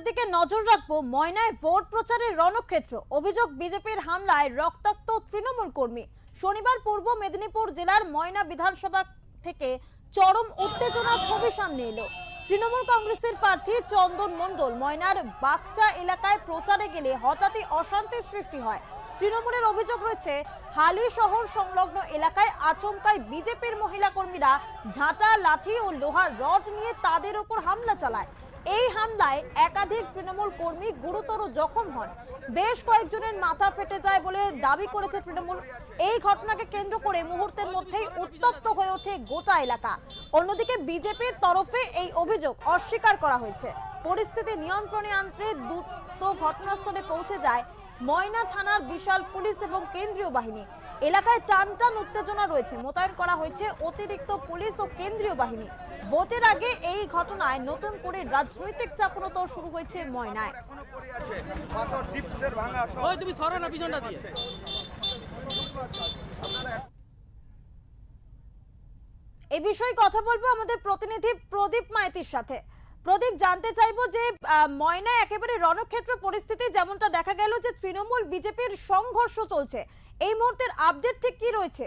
দিকে নজর রাখবো। ময়নায় ভোট প্রচারের রণক্ষেত্র, অভিযোগ বিজেপির হামলায় রক্তাক্ত তৃণমূল কর্মী। শনিবার পূর্ব মেদিনীপুর জেলার ময়না বিধানসভা থেকে চরম উত্তেজনার ছবি সামনে এলো। তৃণমূল কংগ্রেসের প্রার্থী চন্দন মণ্ডল ময়নার বাগচা এলাকায় প্রচারে গেলে হঠাৎই অশান্তির সৃষ্টি হয়। তৃণমূলের অভিযোগ রয়েছে, হালি শহর সংলগ্ন এলাকায় আচমকায় বিজেপির মহিলা কর্মীরা ঝাঁটা, লাঠি ও লোহার রড নিয়ে তাদের উপর হামলা চালায়। এই হামলায় একাধিক তৃণমূল কর্মী গুরুতর জখম হন। বেশ কয়েকজনের মাথা ফেটে যায় বলে দাবি করেছে তৃণমূল। এই ঘটনাকে কেন্দ্র করে মুহূর্তের মধ্যেই উত্তপ্ত হয়ে ওঠে গোটা এলাকা। অন্যদিকে বিজেপির তরফে এই অভিযোগ অস্বীকার করা হয়েছে। পরিস্থিতি নিয়ন্ত্রণে আনতে দ্রুত ঘটনাস্থলে পৌঁছে যায় ময়না থানার বিশাল পুলিশ এবং কেন্দ্রীয় বাহিনী। এলাকায় টানটান উত্তেজনা রয়েছে, মোতায়েন করা হয়েছে অতিরিক্ত পুলিশ ও কেন্দ্রীয় বাহিনী। ভোটের আগে এই ঘটনায় নতুন করে রাজনৈতিক চাপানোতর শুরু হয়েছে ময়নায়। এই বিষয়ে কথা বলবো আমাদের প্রতিনিধি প্রদীপ মাইতির সাথে। প্রদীপ, জানতে চাইবো যে ময়নায় একেবারে রণক্ষেত্র পরিস্থিতি, যেমনটা দেখা গেল যে তৃণমূল বিজেপির সংঘর্ষ চলছে, এই মুহূর্তের আপডেট ঠিক কি রয়েছে?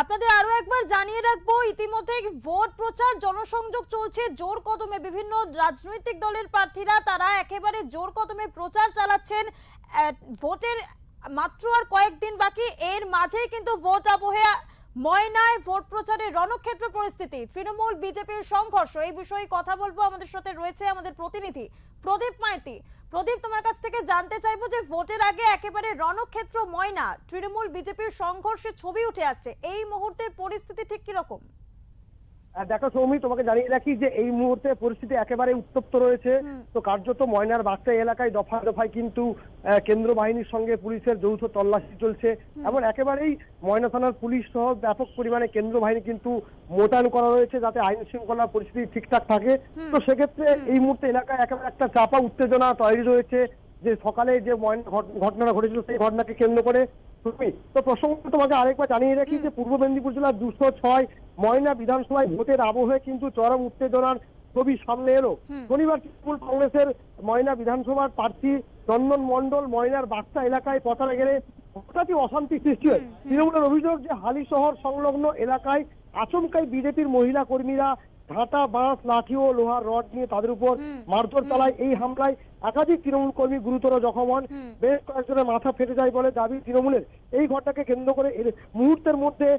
আপনাদের আরো একবার জানিয়ে রাখবো, ইতিমধ্যে ভোট প্রচার জনসংযোগ চলছে জোর কদমে। বিভিন্ন রাজনৈতিক দলের প্রার্থীরা তারা একেবারে জোর কদমে প্রচার চালাচ্ছেন। ভোটের মাত্র আর কয়েকদিন বাকি, এর মাঝেই কিন্তু ভোট আবহে ময়নায় ভোট প্রচারের রণক্ষেত্র পরিস্থিতি, তৃণমূল বিজেপির সংঘর্ষ। এই বিষয়ে কথা বলবো, আমাদের সাথে রয়েছে আমাদের প্রতিনিধি প্রদীপ মাইতি। প্রদীপ, তোমার কাছ থেকে জানতে চাইবো যে ভোটের আগে একেবারে রণক্ষেত্র ময়না, তৃণমূল বিজেপির সংঘর্ষের ছবি উঠে আসছে, এই মুহূর্তের পরিস্থিতি ঠিক কিরকম? দেখো সৌমি, তোমাকে জানিয়ে রাখি যে এই মুহূর্তে পরিস্থিতি একেবারে উত্তপ্ত রয়েছে। তো কার্যত ময়নার বাগচা এলাকায় দফায় দফায় কিন্তু কেন্দ্র বাহিনীর সঙ্গে পুলিশের যৌথ তল্লাশি চলছে। এবং একেবারেই ময়না থানার পুলিশ সহ ব্যাপক পরিমাণে কেন্দ্র বাহিনী কিন্তু মোতায়েন করা রয়েছে, যাতে আইন শৃঙ্খলা পরিস্থিতি ঠিকঠাক থাকে। তো সেক্ষেত্রে এই মুহূর্তে এলাকায় একেবারে একটা চাপা উত্তেজনা তৈরি রয়েছে। যে সকালে যে ঘটনাটা ঘটেছিল সেই ঘটনাকে কেন্দ্র করে তো প্রসঙ্গ তোমাকে আরেকবার জানিয়ে রাখি যে পূর্ব মেদিনীপুর জেলার 206 ময়না বিধানসভায় ভোটের আবহে কিন্তু চরম উত্তেজনার ছবি সামনে এলো। শনিবার তৃণমূল কংগ্রেসের ময়না বিধানসভার প্রার্থী চন্দন মণ্ডল ময়নার বাগচা এলাকায় প্রচারে গেলে হঠাৎই অশান্তি সৃষ্টি হয়। তৃণমূলের অভিযোগ যে হালি শহর সংলগ্ন এলাকায় আচমকাই বিজেপির মহিলা কর্মীরা ঝাঁটা, বাঁশ, লাঠি ও লোহার রড নিয়ে তাদের উপর মারধর চালায়। এই হামলায় একাধিক তৃণমূল কর্মী গুরুতর জখম হন। বেশ কয়েকজনের মাথা ফেটে যায় বলে দাবি তৃণমূলের। এই ঘটনাকে কেন্দ্র করে মুহূর্তের মধ্যে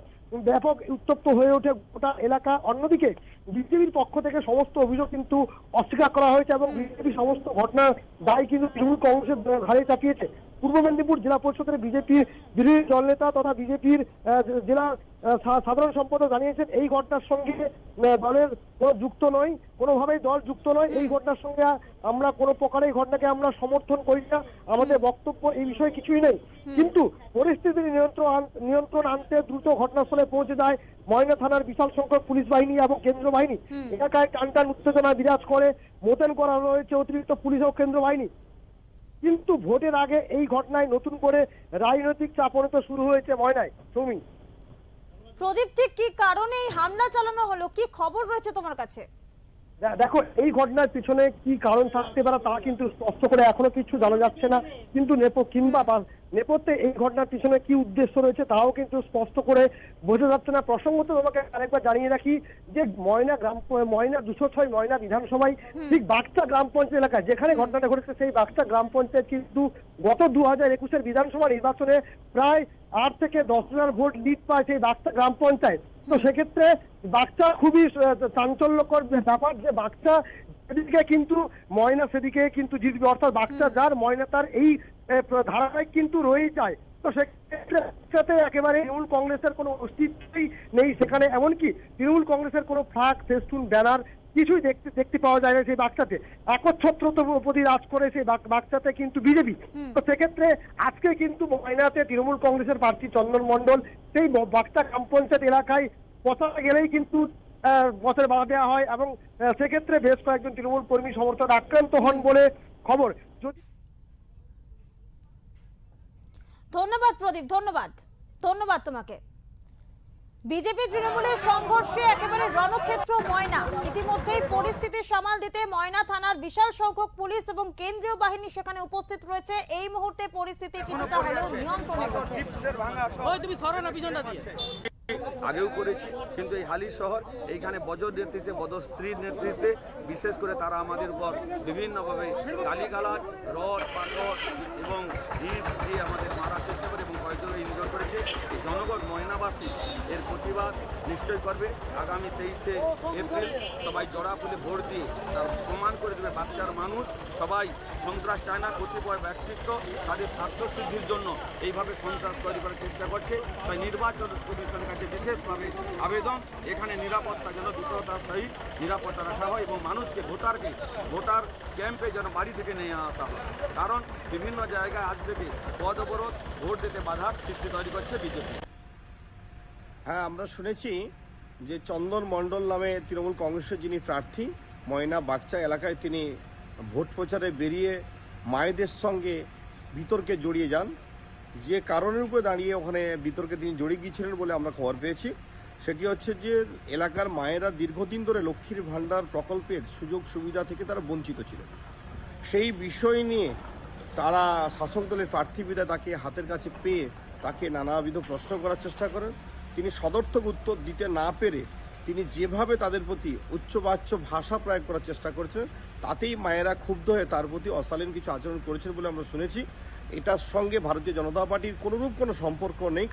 ব্যাপক উত্তপ্ত হয়ে ওঠে গোটা এলাকা। অন্যদিকে বিজেপির পক্ষ থেকে সমস্ত অভিযোগ কিন্তু অস্বীকার করা হয়েছে এবং বিজেপি সমস্ত ঘটনার দায় কিন্তু তৃণমূল কংগ্রেসের ঘাড়ে চাপিয়েছে। পূর্ব মেদিনীপুর জেলা পরিষদের বিজেপির বিরোধী দলনেতা তথা বিজেপির জেলা সাধারণ সম্পাদক জানিয়েছেন, এই ঘটনার সঙ্গে দলের যুক্ত নয়, কোনোভাবেই দল যুক্ত নয়। এই ঘটনার সঙ্গে আমরা কোনো প্রকারে এই ঘটনাকে আমরা সমর্থন করি না, আমাদের বক্তব্য এই বিষয়ে কিছুই নেই। কিন্তু পরিস্থিতির নিয়ন্ত্রণ আনতে দ্রুত ঘটনাস্থলে পৌঁছে যায় ময়না থানার বিশাল সংখ্যক পুলিশ বাহিনী এবং কেন্দ্র বাহিনী। এলাকায় টানটান উত্তেজনা বিরাজ করে, মোতায়েন করা রয়েছে অতিরিক্ত পুলিশ ও কেন্দ্র বাহিনী। কিন্তু ভোটের আগে এই ঘটনায় নতুন করে রাজনৈতিক চাপানোতর শুরু হয়েছে ময়নায়। সৌমি, প্রদীপ, ঠিক কি কারণে এই হামলা চালানো হলো, কি খবর রয়েছে তোমার কাছে? দেখো, এই ঘটনার পিছনে কি কারণ থাকতে পারে তা কিন্তু স্পষ্ট করে এখনো কিছু জানা যাচ্ছে না। কিন্তু নেপথ্যে এই ঘটনার পিছনে কি উদ্দেশ্য রয়েছে তাও কিন্তু স্পষ্ট করে বোঝা যাচ্ছে না। প্রসঙ্গত তোমাকে আরেকবার জানিয়ে রাখি যে ময়না 206 ময়না বিধানসভায় ঠিক বাগচা গ্রাম পঞ্চায়েত এলাকায় যেখানে ঘটনাটা ঘটেছে, সেই বাগচা গ্রাম পঞ্চায়েত কিন্তু গত 2021-এর বিধানসভা নির্বাচনে প্রায় 8 থেকে 10,000 ভোট লিড পায় সেই বাগচা গ্রাম পঞ্চায়েত। তো সেক্ষেত্রে বাগচা খুবই চাঞ্চল্যকর ব্যাপার যে বাগচা সেদিকে কিন্তু ময়না সেদিকে কিন্তু জিতবে, অর্থাৎ বাগচা যার ময়না তার, এই ধারাবাহিক কিন্তু রয়েই যায়। তো সেক্ষেত্রে একেবারে তৃণমূল কংগ্রেসের কোনো অস্তিত্বই নেই সেখানে, এমনকি তৃণমূল কংগ্রেসের কোনো ফ্ল্যাগ, ফেস্টুন, ব্যানার কিছুই দেখতে পাওয়া যায় না সেই বাগচাতে। একচ্ছত্রতার রাজ করে সেই বাগচাতে কিন্তু বিজেপি। তো সেক্ষেত্রে আজকে কিন্তু ময়নাতে তৃণমূল কংগ্রেসের প্রার্থী চন্দন মণ্ডল সেই বাগচা গ্রাম পঞ্চায়েত এলাকায় প্রচারে গেলেই কিন্তু পথের বাধা দেওয়া হয় এবং সেক্ষেত্রে বেশ কয়েকজন তৃণমূল কর্মী সমর্থক আক্রান্ত হন বলে খবর। ধন্যবাদ প্রদীপ, ধন্যবাদ তোমাকে। বিজেপি তৃণমূলের সংঘর্ষে একেবারে রণক্ষেত্র ময়না। ইতিমধ্যেই পরিস্থিতি সামাল দিতে ময়না থানার বিশাল সংখ্যক পুলিশ এবং কেন্দ্রীয় বাহিনী সেখানে উপস্থিত রয়েছে। এই মুহূর্তে পরিস্থিতি কিছুটা হলেও নিয়ন্ত্রণে রয়েছে। তুমি সরো না পিছনটা দিয়ে। আগেও করেছি, কিন্তু এই হালি শহর এইখানে বজর নেতৃত্বে, বদর স্ত্রীর নেতৃত্বে বিশেষ করে তারা আমাদের উপর বিভিন্নভাবে গালিগালাজ, রড পাথর এবং ইট দিয়ে আমাদের মারার চেষ্টা করে এবং কয়েকজন ইনজয় করেছে। এই জনগণ ময়নাবাসী এর প্রতিবাদ নিশ্চয় করবে। আগামী 23শে এপ্রিল সবাই জড়া ফুলে ভোট দিয়ে তার প্রমাণ করে দেবে বাচ্চার মানুষ সবাই সন্ত্রাস চায় না। কতিপয় ব্যক্তিত্ব তাদের স্বার্থ সিদ্ধির জন্য এইভাবে সন্ত্রাস তৈরি করার চেষ্টা করছে। তাই নির্বাচন কমিশনের কাছে বিশেষভাবে আবেদন, এখানে নিরাপত্তা যেন দ্রুততার সহিত নিরাপত্তা রাখা হয় এবং মানুষকে ভোটার ক্যাম্পে যেন বাড়ি থেকে নিয়ে আসা হয়। কারণ বিভিন্ন জায়গায় আজ থেকে পদ অবরোধ, ভোট দিতে বাধার সৃষ্টি তৈরি করছে বিজেপি। হ্যাঁ, আমরা শুনেছি যে চন্দন মণ্ডল নামে তৃণমূল কংগ্রেসের যিনি প্রার্থী, ময়না বাগচা এলাকায় তিনি ভোট প্রচারে বেরিয়ে মায়েদের সঙ্গে বিতর্কে জড়িয়ে যান। যে কারণের উপরে দাঁড়িয়ে ওখানে বিতর্কে তিনি জড়িয়ে গিয়েছিলেন বলে আমরা খবর পেয়েছি, সেটি হচ্ছে যে এলাকার মায়েরা দীর্ঘদিন ধরে লক্ষ্মীর ভাণ্ডার প্রকল্পের সুযোগ সুবিধা থেকে তারা বঞ্চিত ছিল। সেই বিষয় নিয়ে তারা শাসক দলের প্রার্থী বিধায় তাকে হাতের কাছে পেয়ে তাকে নানাবিধ প্রশ্ন করার চেষ্টা করেন। তিনি সদর্থক উত্তর দিতে না পেরে তিনি যেভাবে তাদের প্রতি উচ্চবাচ্য ভাষা প্রয়োগ করার চেষ্টা করেছেন, তাতেই মায়েরা ক্ষুব্ধ হয়ে তার প্রতি অশালীন কিছু আচরণ করেছেন বলে আমরা শুনেছি। এটার সঙ্গে ভারতীয় জনতা পার্টির কোনোরূপ কোনো সম্পর্ক নেই।